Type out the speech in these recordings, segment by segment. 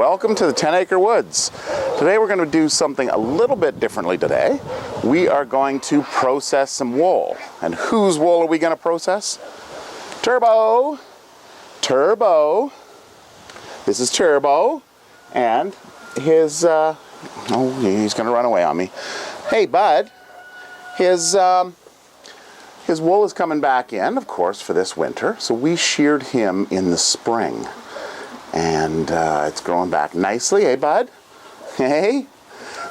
Welcome to the 10 Acre Woods. Today we're going to do something a little bit differently today. We are going to process some wool. And whose wool are we going to process? Turbo. Turbo. This is Turbo. And his, oh, he's going to run away on me. Hey, bud. His wool is coming back in, of course, for this winter. So we sheared him in the spring. And it's growing back nicely, hey bud? Hey?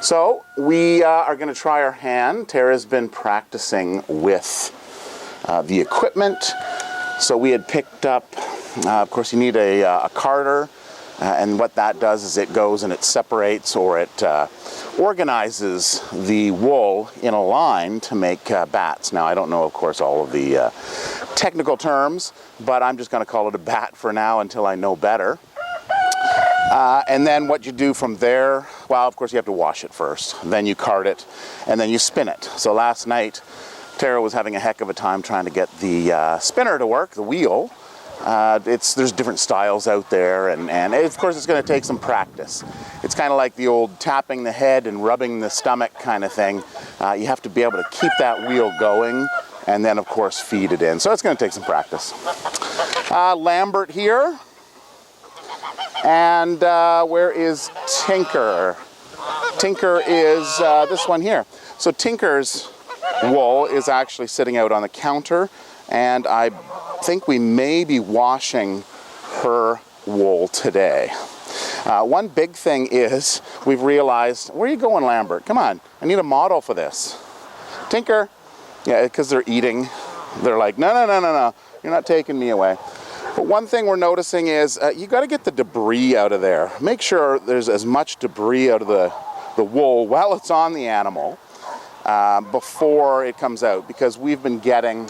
So we are going to try our hand. Tara's been practicing with the equipment. So we had picked up, of course you need a carder. And what that does is it goes and it separates or it organizes the wool in a line to make bats. Now I don't know, of course, all of the technical terms, but I'm just going to call it a bat for now until I know better. And then what you do from there, well, of course you have to wash it first. Then you card it, and then you spin it. So last night, Tara was having a heck of a time trying to get the spinner to work, the wheel. There's different styles out there, and of course it's going to take some practice. It's kind of like the old tapping the head and rubbing the stomach kind of thing. You have to be able to keep that wheel going, and then of course feed it in. So it's going to take some practice. Lambert here. And where is Tinker? Tinker is this one here. So Tinker's wool is actually sitting out on the counter, and I think we may be washing her wool today. One big thing is we've realized, where are you going, Lambert? Come on, I need a model for this. Tinker, yeah, because they're eating. They're like, no, no, no, no, no, you're not taking me away. But one thing we're noticing is you got to get the debris out of there. Make sure there's as much debris out of the wool while it's on the animal before it comes out, because we've been getting,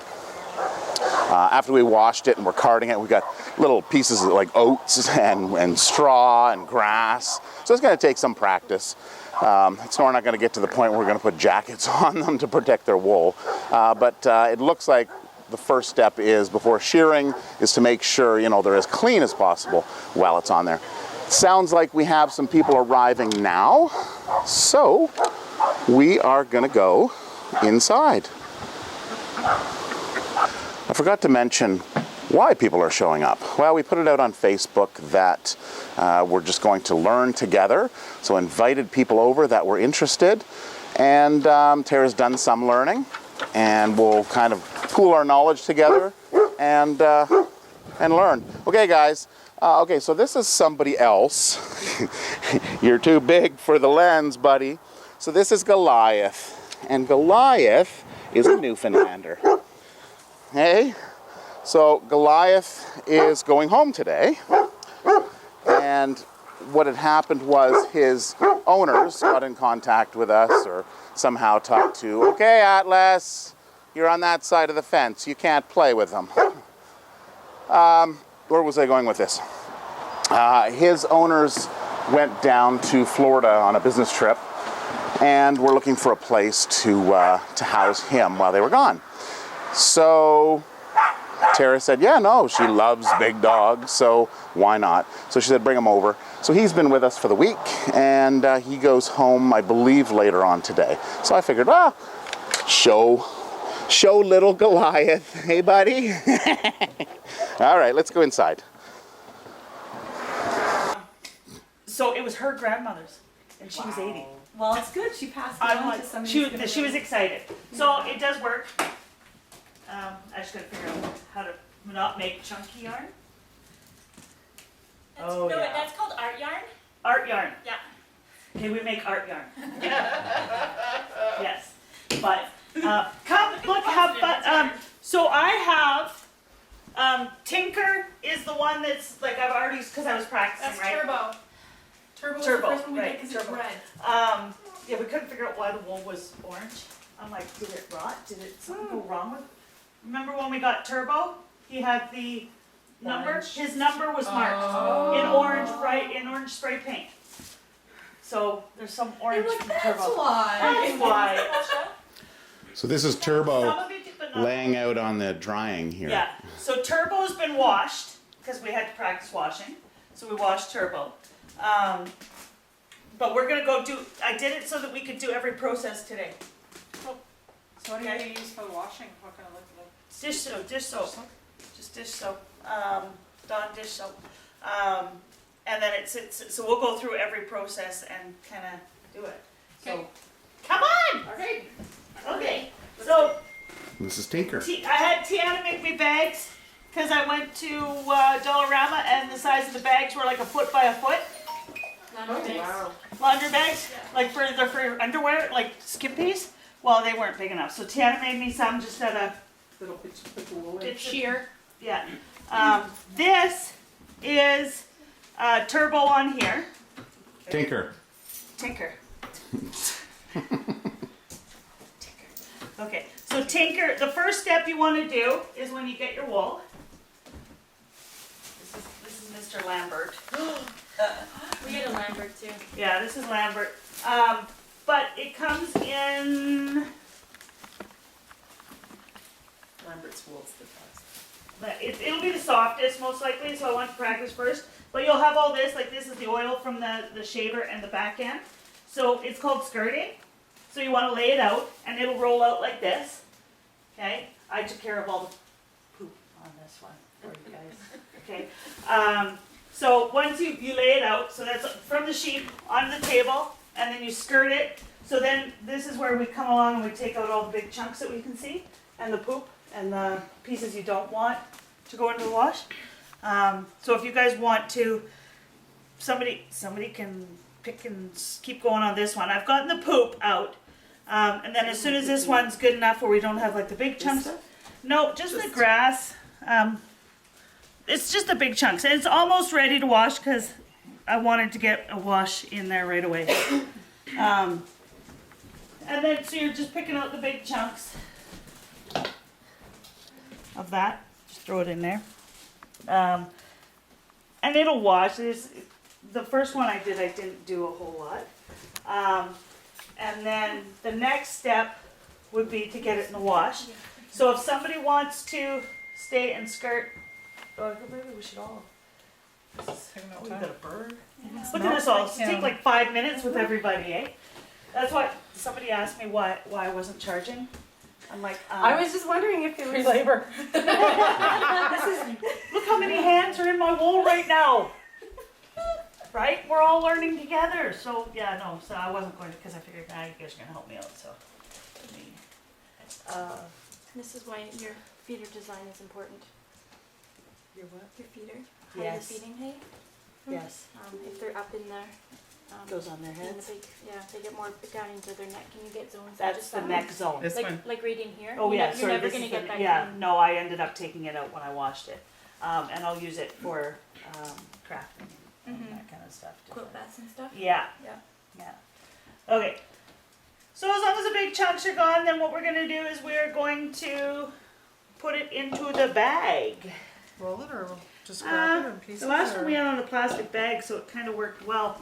after we washed it and we're carding it, we got little pieces of like oats and straw and grass. So it's going to take some practice. So we're not going to get to the point where we're going to put jackets on them to protect their wool. But it looks like the first step is, before shearing, is to make sure, you know, they're as clean as possible while it's on there. Sounds like we have some people arriving now, so we are going to go inside. I forgot to mention why people are showing up. Well, we put it out on Facebook that we're just going to learn together, so invited people over that were interested, and Tara's done some learning, and we'll kind of pool our knowledge together and learn. Okay, guys. Okay, so this is somebody else. You're too big for the lens, buddy. So this is Goliath, and Goliath is a Newfoundlander. Hey, so Goliath is going home today, and what had happened was his owners got in contact with us, or somehow talked to, okay, Atlas, you're on that side of the fence. You can't play with them. Where was I going with this? His owners went down to Florida on a business trip, and were looking for a place to house him while they were gone. So Tara said, yeah, no, she loves big dogs, so why not? So she said, bring him over. So he's been with us for the week, and he goes home, I believe, later on today. So I figured, show little Goliath. Hey, buddy. All right, let's go inside. So it was her grandmother's, and she was 80. Well, it's good. She passed it on to somebody. She was excited. So it does work. I just gotta figure out how to not make chunky yarn. That's called art yarn. Art yarn. Yeah. Okay, we make art yarn. Yes, but come look, have fun. So I have Tinker is the one that's like I've already, because I was practicing. That's right? Turbo. Turbo was the first one we did because it's red. Yeah, we couldn't figure out why the wool was orange. I'm like, did it rot? Did something go wrong with? Remember when we got Turbo? He had the number. Orange. His number was marked in orange, in orange spray paint. So there's some orange from Turbo. That's why. That's why. So this is Turbo laying out on the drying here. Yeah. So Turbo's been washed because we had to practice washing. So we washed Turbo. But we're gonna go do, I did it so that we could do every process today. So what are you gonna use for the washing? What kind of liquid? Dish soap, just dish soap, Dawn dish soap. And then so we'll go through every process and kinda do it. So, Okay. come on! Okay. Okay, so This is Tinker. I had Tiana make me bags, cause I went to Dollarama and the size of the bags were like a foot by a foot. Laundry bags, like for underwear, like skimpies. Well, they weren't big enough, so Tiana made me some just at a Little bit of wool in. it's sheer. Yeah. This is turbo on here. Tinker. Tinker. Okay, so Tinker, the first step you want to do is when you get your wool. This is Mr. Lambert. We get a Lambert too. Yeah, this is Lambert. But it comes in. Lambert's wool's the best. It'll be the softest most likely, so I want to practice first. But you'll have all this, like this is the oil from the shaver and the back end. So it's called skirting. So you want to lay it out and it'll roll out like this. Okay, I took care of all the poop on this one for you guys. Okay, so once you lay it out, so that's from the sheet onto the table, and then you skirt it. So then this is where we come along and we take out all the big chunks that we can see, and the poop, and the pieces you don't want to go into the wash. So if you guys want to, somebody can pick and keep going on this one. I've gotten the poop out, and then as soon as this one's good enough where we don't have like the big chunks. No, just the grass. It's just the big chunks. And it's almost ready to wash because I wanted to get a wash in there right away. And then, so you're just picking out the big chunks of that. Just throw it in there. And it'll wash. The first one I didn't do a whole lot. And then the next step would be to get it in the wash. So if somebody wants to stay and skirt, maybe we should all. We got a bird. Look at this all. It's take like 5 minutes with everybody, eh? That's why somebody asked me why I wasn't charging. I'm like, I was just wondering if it was labor. look how many hands are in my wool right now. Right? We're all learning together. So yeah, no. So I wasn't going to because I figured you guys are gonna help me out. So. This is why your feeder design is important. Your what? Your feeder. How Yes. you're feeding hay. Yes. If they're up in there. Goes on their in the heads. big, they get more down into their neck. Can you get zones? that That's just the that neck one? zone. This one. Like right in here. Oh yeah, You're sorry. never This gonna is get the, back yeah. in. No, I ended up taking it out when I washed it, and I'll use it for crafting and that kind of stuff. Quilt baths and stuff. Yeah. Yeah. Yeah. Okay. So as long as the big chunks are gone, then what we're gonna do is we're going to put it into the bag. Roll it or just grab it in pieces? The last or? one we had on a plastic bag, so it kind of worked well.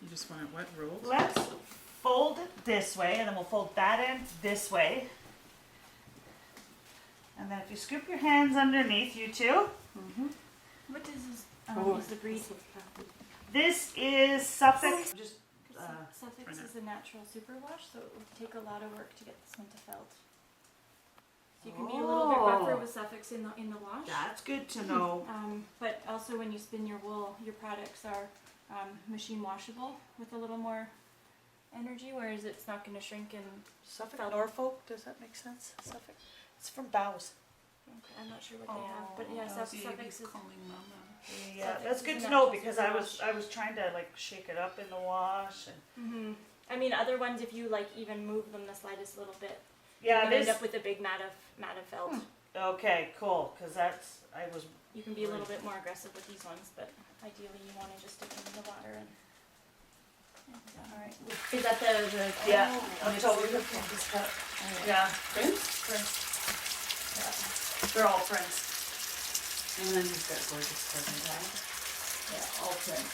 You just want it wet rolled? Let's fold it this way, and then we'll fold that in this way. And then if you scoop your hands underneath, you two. What is this? Oh. Is the breed? This is Suffolk. Just Suffolk is a natural superwash, so it would take a lot of work to get this one to felt. So you can be a little bit rougher with Suffolks in the wash. that's good to know. But also when you spin your wool, your products are machine washable with a little more energy, whereas it's not going to shrink and Suffolk, felt. Norfolk. Does that make sense? Suffolk. It's from Bows. Okay, I'm not sure what they have, but yeah, Suffolks is. Yeah, Suffolk that's is good a to know natural because I was trying to like shake it up in the wash and I mean, other ones, if you like even move them the slightest little bit, yeah, you can end this. up with a big mat of felt. Okay, cool. Because I was. You can be a little bit more aggressive with these ones, but ideally you want to just stick them in the water and. All right. Is that the Yeah. Oh, I'm totally good. Yeah. Prince? Yeah. They're all prints. And then you've got gorgeous presents. Yeah, all prints.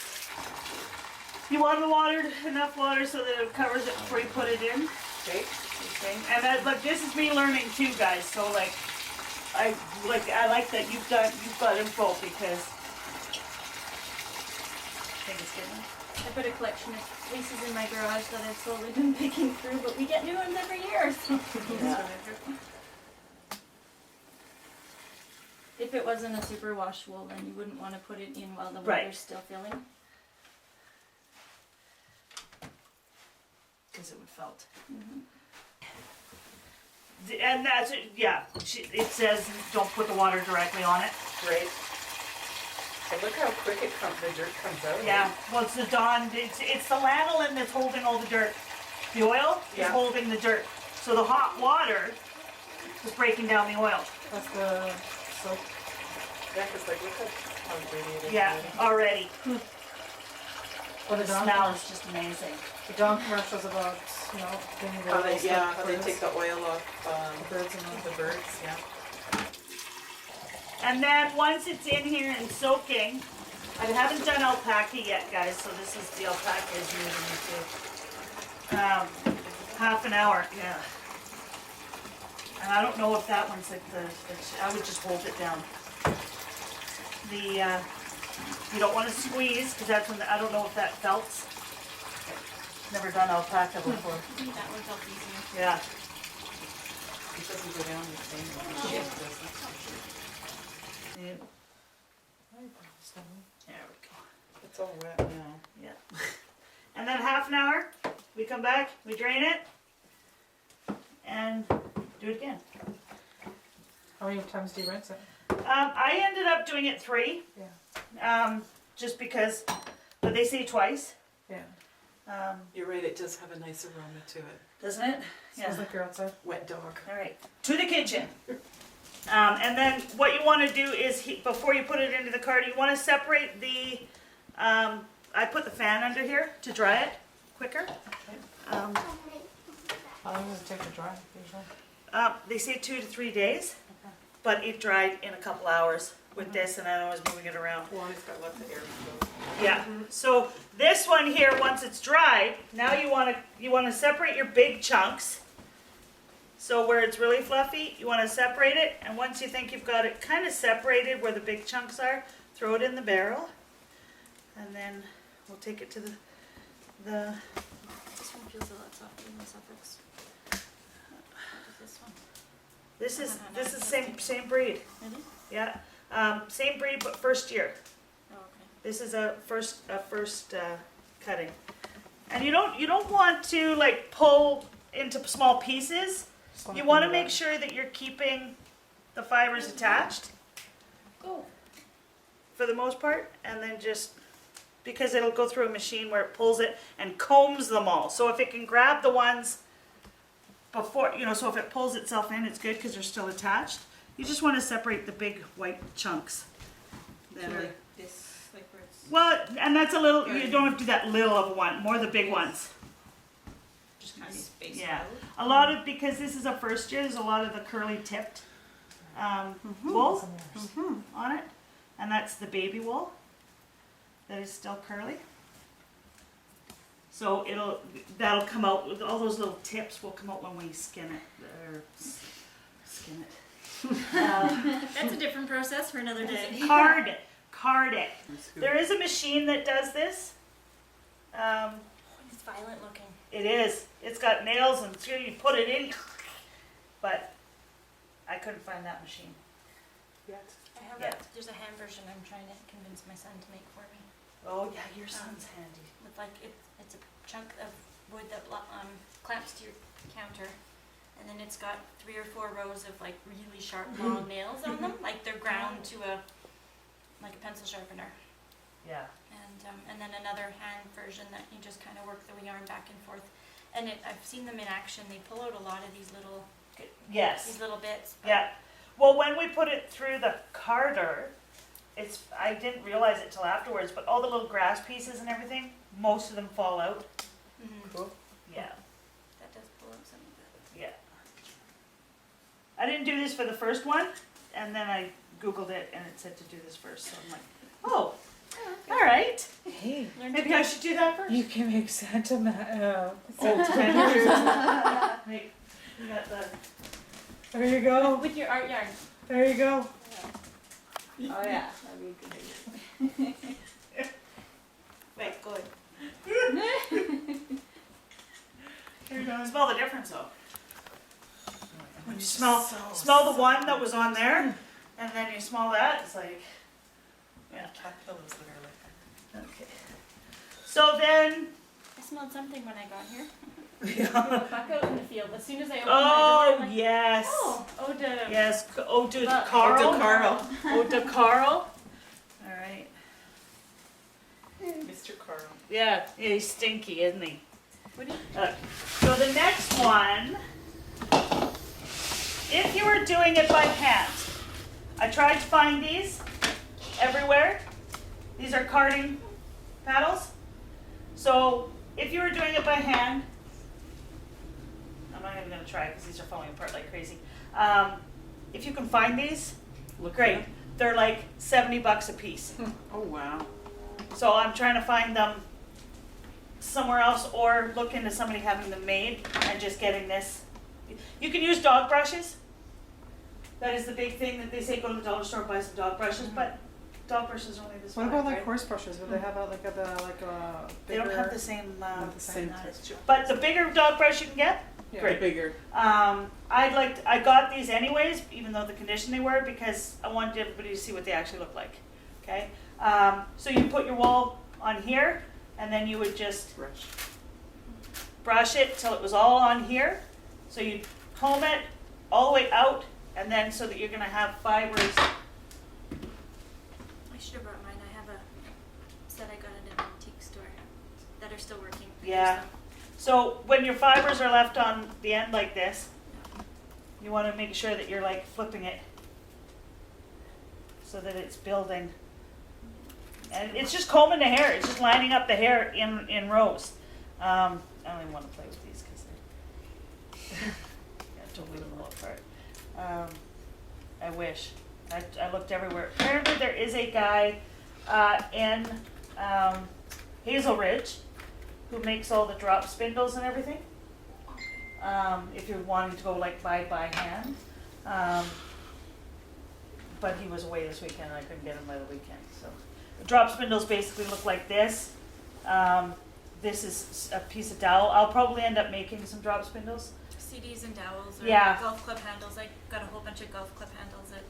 You want the water, enough water so that it covers it before you put it in. Okay. Okay. And that, look, this is me learning too, guys. So I like that you've got info because think it's good. I put a collection of fleeces in my garage that I've slowly been picking through, but we get new ones every year. So. Yeah. If it wasn't a superwash wool, then you wouldn't want to put it in while the Right. water's still filling. Because it would felt. Mm-hmm. And that's it, yeah. It says don't put the water directly on it. Great. And look how quick the dirt comes out. Yeah. Well, it's the Dawn. It's the lanolin that's holding all the dirt. The oil is Yeah. holding the dirt. So the hot water is breaking down the oil. That's the soap. Yeah, 'cause like look how dirty it is. Yeah, already. Well, The smell is just amazing. The Dawn commercials about, being able How to they, roast yeah, the how they birds. take the oil off. The birds and the birds, yeah. And then once it's in here and soaking, I haven't done alpaca yet, guys, so this is the alpaca is moving me too. Half an hour, yeah. And I don't know if that one's like I would just hold it down. You don't want to squeeze, because that's when, I don't know if that felts. Never done alpaca before. I think that one felt easier. Yeah. It doesn't go down the same way. Yeah. It doesn't. There we go. It's all wet now. Yeah. And then half an hour, we come back, we drain it, and do it again. How many times do you rinse it? I ended up doing it 3. Yeah. Just because, but they say twice. Yeah. You're right, it does have a nice aroma to it. Doesn't it? Smells like you're outside. Wet dog. All right, to the kitchen. And then what you want to do is, before you put it into the cart, you want to separate the, I put the fan under here to dry it quicker. How long does it take to dry usually? They say 2 to 3 days, but it dried in a couple hours with this, and I was moving it around. Well, it's got lots of air flow. Yeah. So this one here, once it's dried, now you want to separate your big chunks. So where it's really fluffy, you want to separate it, and once you think you've got it kind of separated where the big chunks are, throw it in the barrel, and then we'll take it to the. This one feels a lot softer than Suffolk's. What is this one? This is same breed. Really? Yeah. Same breed, but first year. Oh, okay. This is a first cutting, and you don't want to like pull into small pieces. You want to make sure that you're keeping the fibers attached Oh. for the most part, and then just because it'll go through a machine where it pulls it and combs them all. So if it can grab the ones before, so if it pulls itself in, it's good because they're still attached. You just want to separate the big white chunks. That are, Like this, like where it's. well, and that's a little, you don't have to do that little of a one, more the big ones. Just kind of space Yeah. out. A lot of, because this is a first year, there's a lot of the curly tipped wool on it. And that's the baby wool that is still curly. So that'll come out, with all those little tips will come out when we skin it, or skin it. That's a different process for another day. Card it. That's good. There is a machine that does this. It's violent looking. It is. It's got nails and so you put it in, but I couldn't find that machine. I have Yeah. there's a hand version I'm trying to convince my son to make for me. Oh yeah, your son's handy. With like it's a chunk of wood that clamps to your counter, and then it's got 3 or 4 rows of like really sharp long nails on them, like they're ground to a pencil sharpener. Yeah. And then another hand version that you just kind of work the yarn back and forth. And I've seen them in action. They pull out a lot of these little Yes. bits. but- Yeah. Well, when we put it through the carder, I didn't realize it till afterwards, but all the little grass pieces and everything, most of them fall out. Mhm. Cool. Yeah. That does pull out some of it. Yeah. I didn't do this for the first one, and then I Googled it and it said to do this first, so I'm like, oh, all right. Hey, Maybe I should do that first. you can make Santa Old Santa. Wait, you got the. There you go. With your art yarn. There you go. Oh yeah, that'd be a good idea. Right, good. Smell the difference though. When you smell the one that was on there, and then you smell that, it's like, yeah. Cat pillows that are like Okay. So then, I smelled something when I got here. yeah. Back out in the field. As soon as I opened my Oh door, I'm like, yes, oh, eau de. yes, eau de But- Carl, Eau de Carl. eau de Carl. All right. Mr. Carl. Yeah, he's stinky, isn't he? What do you? So the next one, if you were doing it by hand, I tried to find these everywhere. These are carding paddles. So if you were doing it by hand, I'm not even gonna try because these are falling apart like crazy. If you can find these, Look great. at They're like $70 a piece. it. Oh, wow. So I'm trying to find them somewhere else or look into somebody having them made and just getting this. You can use dog brushes. That is the big thing that they say, go to the dollar store, buy some dog brushes, but dog brushes are only this What wide, about like right? horse brushes? Would they have a, like a They don't have bigger- the same, not the same texture. But the bigger dog brush you can get, Yeah, great. bigger. I got these anyways, even though the condition they were, because I wanted everybody to see what they actually look like. Okay, so you put your wall on here, and then you would just Brush. brush it till it was all on here. So you comb it all the way out, and then so that you're gonna have fibers. I should have brought mine. I have a set I got at an antique store that are still working. I use Yeah. them. So when your fibers are left on the end like this, you want to make sure that you're like flipping it so that it's building. And it's just combing the hair. It's just lining up the hair in rows. I don't even want to play with these because they're yeah, totally fall apart. I wish. I looked everywhere. Apparently there is a guy in Hazel Ridge who makes all the drop spindles and everything. If you're wanting to go like by hand. But he was away this weekend and I couldn't get him by the weekend. So the drop spindles basically look like this. This is a piece of dowel. I'll probably end up making some drop spindles. CDs and dowels or Yeah. golf club handles. I got a whole bunch of golf club handles at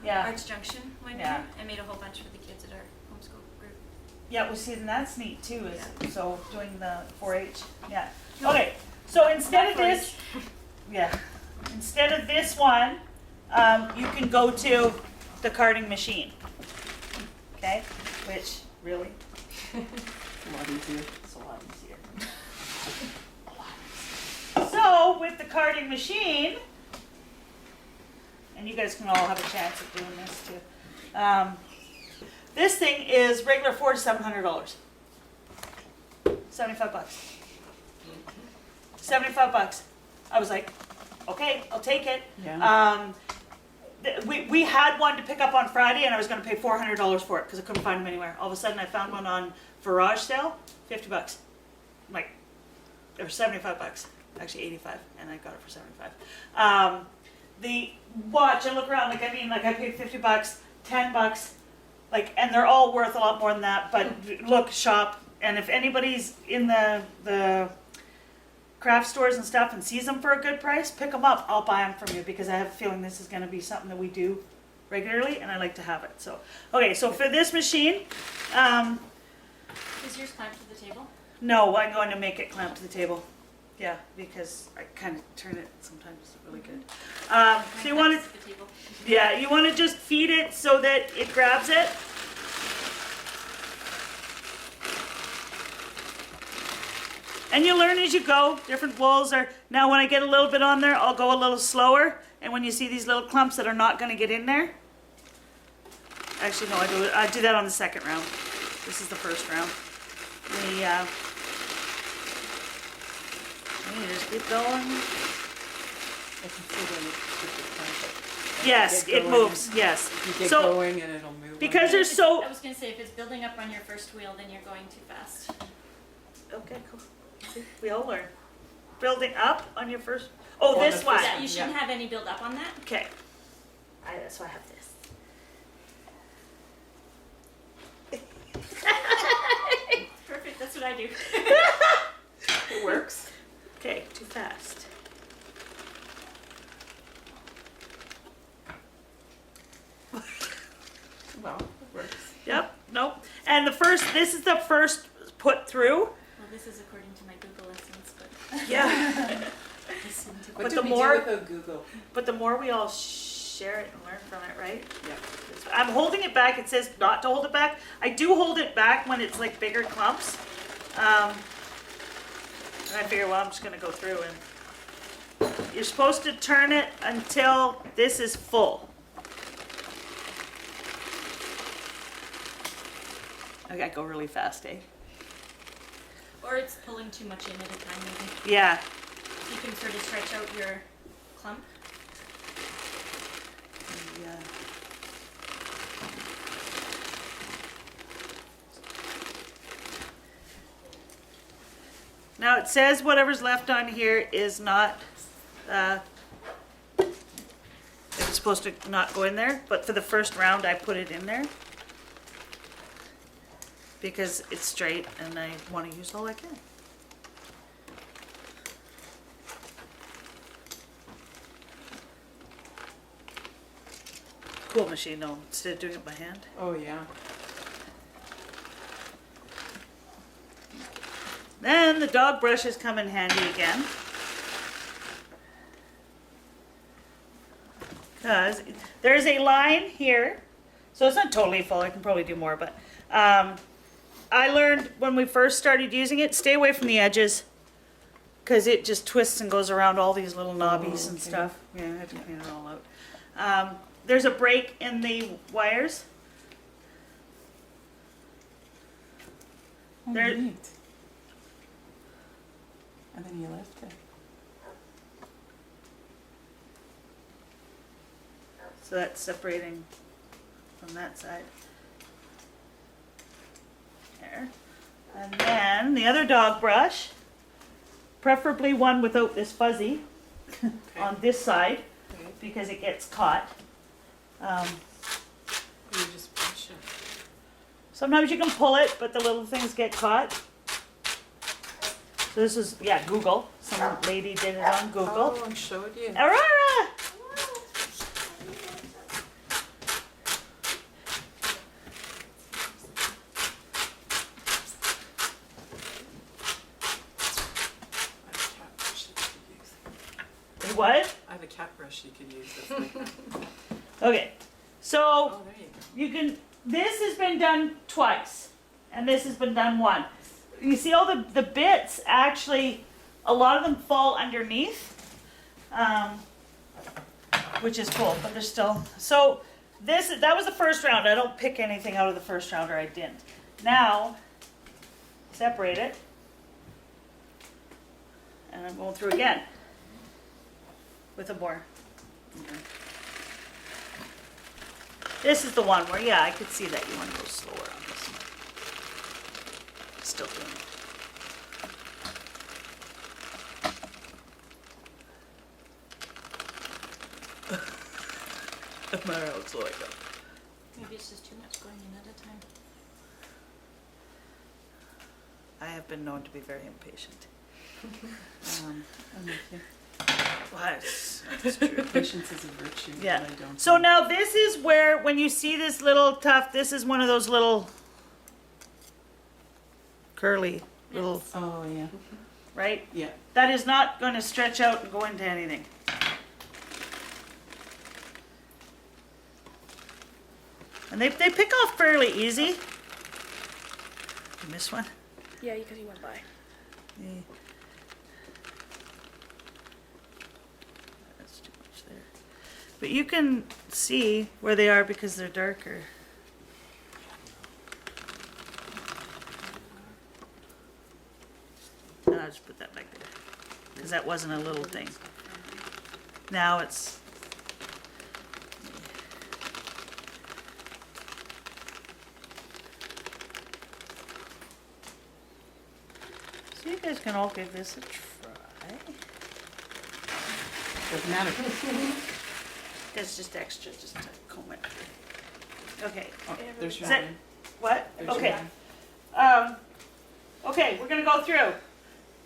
Yeah. Arts Junction one Yeah. year. I made a whole bunch for the kids at our homeschool group. Yeah, well, see, and that's neat too. Is so doing the 4-H. Yeah. Okay. So instead of this, yeah, instead of this one, you can go to the carding machine. Okay, which really A lot easier. is a lot easier. So with the carding machine, and you guys can all have a chance of doing this too. This thing is regular $400 to $700. $75. $75. I was like, okay, I'll take it. Yeah. We had one to pick up on Friday, and I was going to pay $400 for it because I couldn't find them anywhere. All of a sudden, I found one on Garage sale, $50. I'm like, it was $75, actually 85, and I got it for 75. The watch, I look around, like I paid $50, $10, like, and they're all worth a lot more than that. But look, shop, and if anybody's in the craft stores and stuff and sees them for a good price, pick them up. I'll buy them from you because I have a feeling this is going to be something that we do regularly, and I like to have it. So, okay, so for this machine, Is yours clamped to the table? no, I'm going to make it clamp to the table. Yeah, because I kind of turn it sometimes really good. So you want to, Clamps to the table. yeah, you want to just feed it so that it grabs it. And you learn as you go. Different wools are, now when I get a little bit on there, I'll go a little slower. And when you see these little clumps that are not going to get in there, actually no, I do that on the second round. This is the first round. You just keep going. I can see when it's clamp. Yes, Get it going. moves, yes. You get So, going and it'll move. because If there's it's- so, I was gonna say, if it's building up on your first wheel, then you're going too fast. okay, cool. See, we all learn. Building up on your first, oh, On this the one. first Yeah, you shouldn't have any build up on that. Okay. That's why I have this. That's what I do. It works. Okay, too fast. Well, it works. Yep, nope. And this is the first put through. Well, this is according to my Google lessons, but Yeah. listen to What But did the we more- do without Google? But the more we all share it and learn from it, right? Yeah. I'm holding it back. It says not to hold it back. I do hold it back when it's like bigger clumps. And I figure, well, I'm just gonna go through and you're supposed to turn it until this is full. I gotta go really fast, eh? or it's pulling too much in at a time maybe. Yeah. You can sort of stretch out your clump. Yeah. Now it says whatever's left on here is not, it's supposed to not go in there, but for the first round I put it in there. Because it's straight and I want to use all I can. Cool machine though, instead of doing it by hand. Oh, yeah. Then the dog brushes come in handy again. Because there's a line here, so it's not totally full, I can probably do more, but I learned when we first started using it, stay away from the edges, because it just twists and goes around all these little knobbies and okay. stuff. Yeah, I had to clean it all out. There's a break in the wires. Oh, There- neat. And then you lift it. So that's separating from that side. There. And then the other dog brush, preferably one without this fuzzy Okay. on this side Okay. because it gets caught. You just push it. Sometimes you can pull it, but the little things get caught. So this is, yeah, Google. Some lady did it on Google. Oh, I showed you. Aurora! What? I have a cat brush you could use. That's like that. Okay, so Oh, there you go. you can, this has been done twice, and this has been done once. You see all the bits, actually, a lot of them fall underneath, which is cool, but they're still, so that was the first round. I don't pick anything out of the first round, or I didn't. Now, separate it, and I'm going through again with a more. This is the one where, yeah, I could see that you want to go slower on this one. Still doing it. No matter how slow I go. Maybe it's just too much going in at a time. I have been known to be very impatient. I'm with you. Well, that's true. Patience is a virtue. Yeah. But I don't So think- now this is where, when you see this little tuft, this is one of those little curly little, Oh, yeah. right? Yeah. That is not going to stretch out and go into anything. And they pick off fairly easy. You missed one? Yeah, because you went by. Yeah. That's too much there. But you can see where they are because they're darker. And I'll just put that back there. Because that wasn't a little thing. Now it's. So you guys can all give this a try. Doesn't matter. That's just extra, just to comb it. Okay. Oh, there's your Is that- line. What? There's your Okay. line. Okay, we're gonna go through.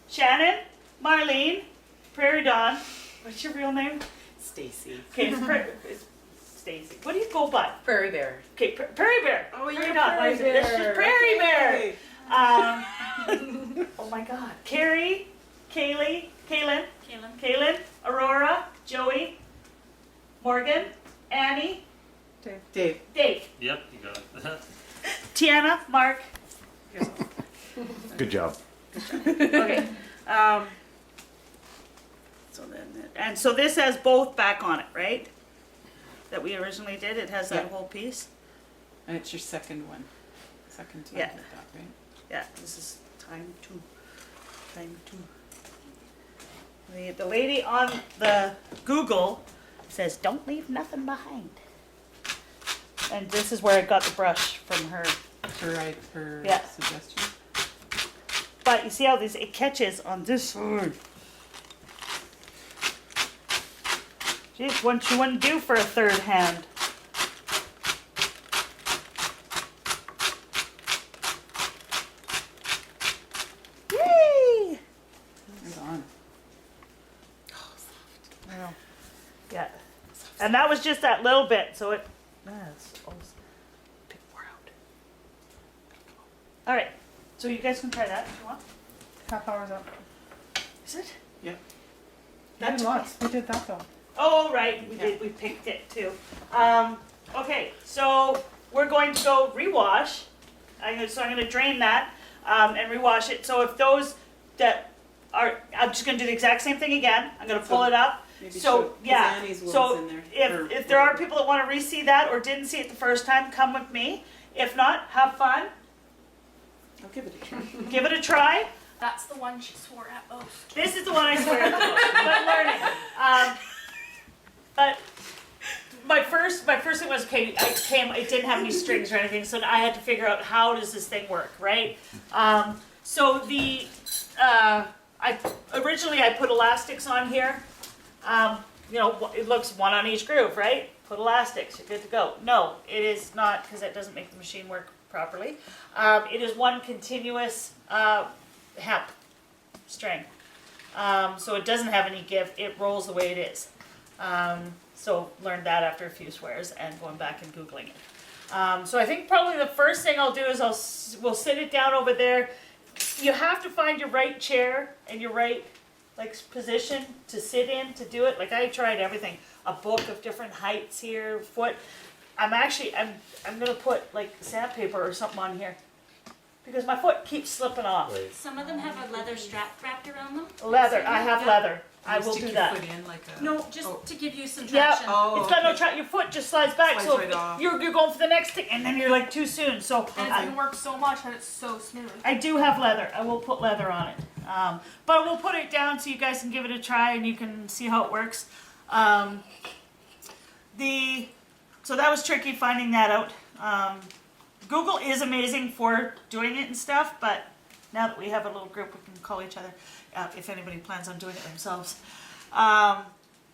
Shannon, Marlene, Prairie Dawn. What's your real name? Stacy. Okay, it's Stacy. What do you go by? Prairie Bear. Okay, Prairie Bear. Oh, Prairie you're Dawn. Prairie This is Bear. Prairie Bear. Okay. Oh my God. Carrie, Kaylin, Kaylin. Aurora, Joey, Morgan, Annie, Dave. Dave, Yep, you got it. Tiana, Mark. Good job. Okay. So then, and so this has both back on it, right? That we originally did. It has that Yeah. whole piece. And it's your second one. Second time Yeah. with that, right? Yeah. This is time two. The lady on the Google says, "Don't leave nothing behind." And this is where I got the brush from her. Her Yeah. suggestion. But you see how it catches on this side. Geez, what you wouldn't do for a third hand. Yay! It's on. I know. Yeah. And that was just that little bit, so it. That's almost pick more out. All right, so you guys can try that if you want. Half hour's up. Is it? Yeah. We did lots. We did that though. Oh, right, we Yeah. did, we picked it too. Okay, so we're going to go rewash. So I'm gonna drain that, and rewash it. So if those that are, I'm just gonna do the exact same thing again. I'm gonna pull So it up. Maybe So, show- 'cause yeah, Annie's one's so in there. If there are people that wanna re-see that or didn't see it the first time, come with me. If not, have fun, I'll give it a try. give it a try. That's the one she swore at most. This is the one I swear at the most, but learning. But my first thing was, okay, it didn't have any strings or anything, so I had to figure out how does this thing work, right? So the, originally I put elastics on here. You know, it looks one on each groove, right? Put elastics, you're good to go. No, it is not, because that doesn't make the machine work properly. It is one continuous hemp string. So it doesn't have any give, it rolls the way it is. So learned that after a few swears and going back and Googling it. So I think probably the first thing I'll do is we'll sit it down over there. You have to find your right chair and your right position to sit in to do it. Like I tried everything, a book of different heights here, foot. I'm gonna put like sandpaper or something on here because my foot keeps slipping off. Some of them have a leather strap wrapped around them. Leather, I have Yeah. leather. I You will stick do your that. foot in like a. No, just Oh. to give you some Yeah. traction. Oh, It's got no okay. track. Your foot just slides back, Slides so right off. you're going for the next thing, and then you're like too soon. So And it's gonna work so much that it's so smooth. I do have leather. I will put leather on it, but we'll put it down so you guys can give it a try and you can see how it works. So that was tricky finding that out. Google is amazing for doing it and stuff, but now that we have a little group, we can call each other if anybody plans on doing it themselves.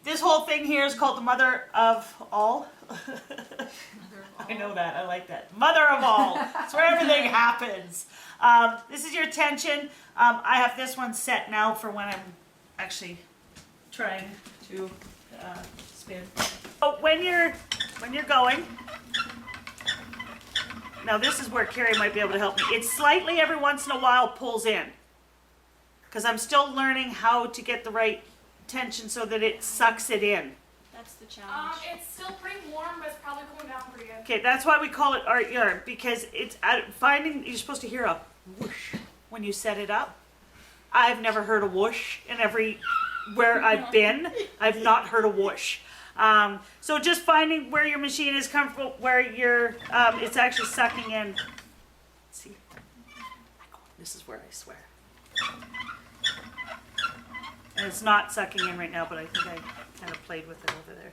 This whole thing here is called the mother of all. I know that. I like that. Mother of all. It's where everything happens. This is your tension. I have this one set now for when I'm actually trying to spin. But when you're going, now this is where Carrie might be able to help me. It slightly every once in a while pulls in, because I'm still learning how to get the right tension so that it sucks it in. That's the challenge. It's still pretty warm, but it's probably cooling down pretty good. Okay, that's why we call it art yarn, because it's finding, you're supposed to hear a whoosh when you set it up. I've never heard a whoosh in where I've been. I've not heard a whoosh. So just finding where your machine is comfortable, where it's actually sucking in. See, this is where I swear. And it's not sucking in right now, but I think I kind of played with it over there.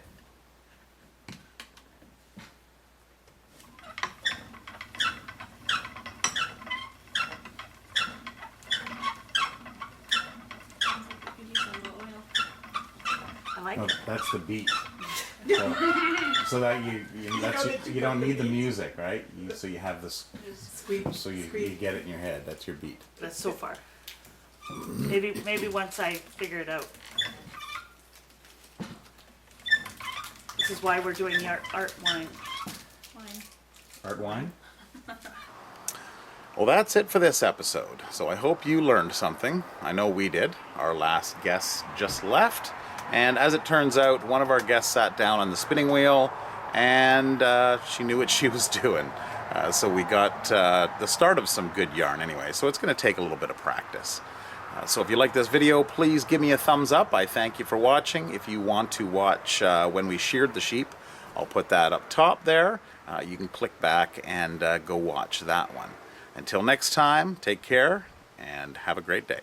I like Oh, it. that's the beat. So that you don't need the music, right? So you have this, Squeak. so you get it in your head. That's your beat. That's so far. Maybe once I figure it out. This is why we're doing the art wine. Art wine? Well, that's it for this episode. So I hope you learned something. I know we did. Our last guest just left. And as it turns out, one of our guests sat down on the spinning wheel and she knew what she was doing. So we got the start of some good yarn anyway. So it's going to take a little bit of practice. So if you like this video, please give me a thumbs up. I thank you for watching. If you want to watch when we sheared the sheep, I'll put that up top there. You can click back and go watch that one. Until next time, take care and have a great day.